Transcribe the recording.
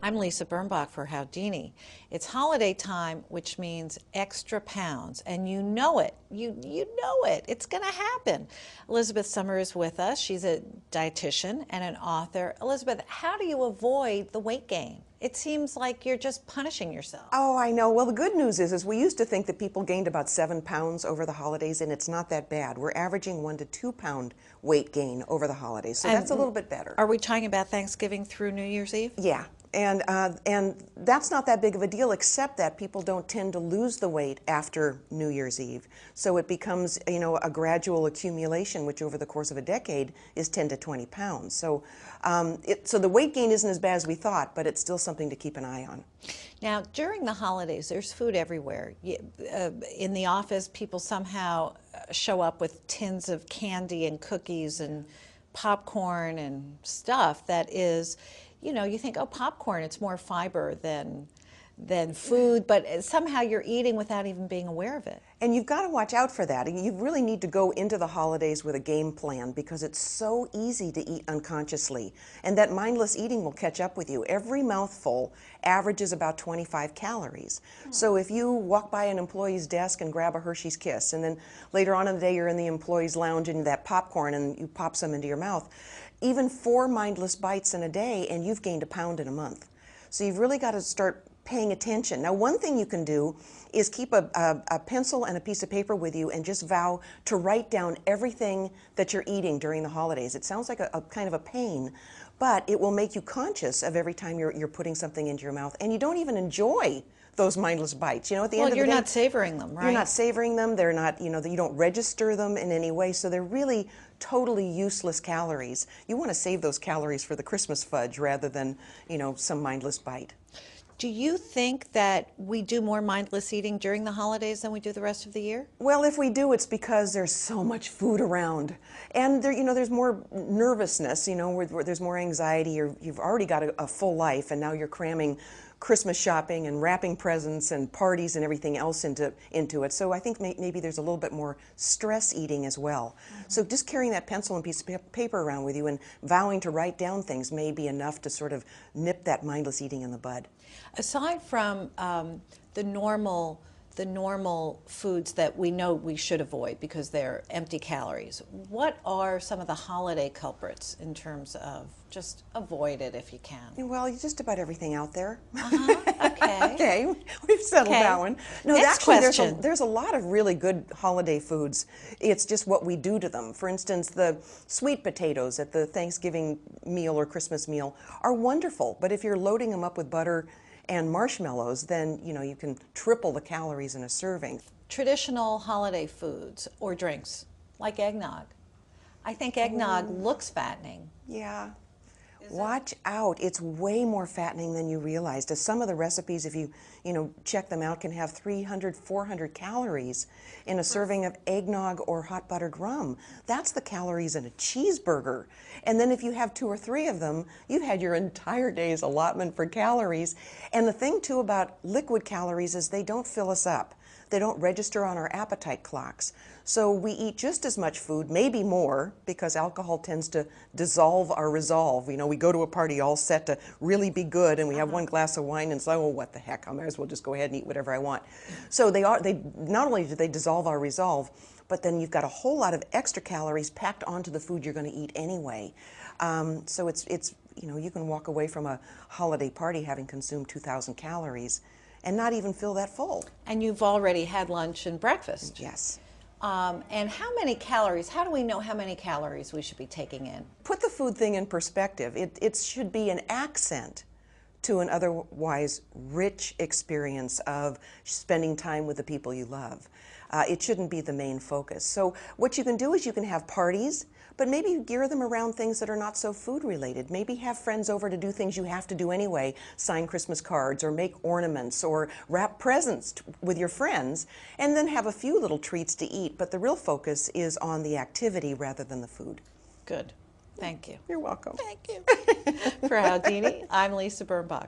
I'm Lisa Birnbach for Howdini. It's holiday time, which means extra pounds, and you know it. You know it. It's going to happen. Elizabeth Sommer is with us. She's a dietitian and an author. Elizabeth, how do you avoid the weight gain? It seems like you're just punishing yourself. Oh, I know. Well, the good news is we used to think that people gained about 7 pounds over the holidays, and it's not that bad. We're averaging 1 to 2 pound weight gain over the holidays, so that's a little bit better. Are we talking about Thanksgiving through New Year's Eve? Yeah. And that's not that big of a deal, except that people don't tend to lose the weight after New Year's Eve. So it becomes, a gradual accumulation, which over the course of a decade is 10 to 20 pounds. So, so the weight gain isn't as bad as we thought, but it's still something to keep an eye on. Now, during the holidays, there's food everywhere. In the office, people somehow show up with tins of candy and cookies and popcorn and stuff that is, you think, oh, popcorn, it's more fiber than food, but somehow you're eating without even being aware of it. And you've got to watch out for that. You really need to go into the holidays with a game plan because it's so easy to eat unconsciously. And that mindless eating will catch up with you. Every mouthful averages about 25 calories. So if you walk by an employee's desk and grab a Hershey's Kiss, and then later on in the day you're in the employee's lounge and that popcorn and you pop some into your mouth, even 4 mindless bites in a day and you've gained 1 pound in a month. So you've really got to start paying attention. Now, one thing you can do is keep a pencil and a piece of paper with you and just vow to write down everything that you're eating during the holidays. It sounds like a kind of a pain, but it will make you conscious of every time you're putting something into your mouth, and you don't even enjoy those mindless bites. At the end of the day, you're not savoring them, right? You're not savoring them. They're not, you don't register them in any way, so they're really totally useless calories. You want to save those calories for the Christmas fudge rather than, some mindless bite. Do you think that we do more mindless eating during the holidays than we do the rest of the year? Well, if we do, it's because there's so much food around. And there's more nervousness, where there's more anxiety. You've already got a full life, and now you're cramming Christmas shopping and wrapping presents and parties and everything else into it. So I think maybe there's a little bit more stress eating as well. So just carrying that pencil and piece of paper around with you and vowing to write down things may be enough to sort of nip that mindless eating in the bud. Aside from the normal foods that we know we should avoid because they're empty calories, what are some of the holiday culprits in terms of just avoid it if you can? Well, just about everything out there. Okay. Okay, we've settled that one. No, Next actually, question. there's a lot of really good holiday foods. It's just what we do to them. For instance, the sweet potatoes at the Thanksgiving meal or Christmas meal are wonderful, but if you're loading them up with butter and marshmallows, then you can triple the calories in a serving. Traditional holiday foods or drinks, like eggnog. I think eggnog looks fattening. Yeah. Watch out. It's way more fattening than you realized. Some of the recipes, if you check them out, can have 300, 400 calories in a serving of eggnog or hot buttered rum. That's the calories in a cheeseburger. And then if you have 2 or 3 of them, you've had your entire day's allotment for calories. And the thing, too, about liquid calories is they don't fill us up. They don't register on our appetite clocks. So we eat just as much food, maybe more, because alcohol tends to dissolve our resolve. We go to a party all set to really be good, and we have one glass of wine and say, oh, what the heck, I might as well just go ahead and eat whatever I want. So they not only do they dissolve our resolve, but then you've got a whole lot of extra calories packed onto the food you're going to eat anyway. So it's you can walk away from a holiday party having consumed 2,000 calories and not even feel that full. And you've already had lunch and breakfast. Yes. And how many calories, how do we know how many calories we should be taking in? Put the food thing in perspective. It should be an accent to an otherwise rich experience of spending time with the people you love. It shouldn't be the main focus. So what you can do is you can have parties, but maybe gear them around things that are not so food related. Maybe have friends over to do things you have to do anyway, sign Christmas cards or make ornaments or wrap presents with your friends, and then have a few little treats to eat, but the real focus is on the activity rather than the food. Good. Thank you. You're welcome. Thank you. For Howdini, I'm Lisa Birnbach.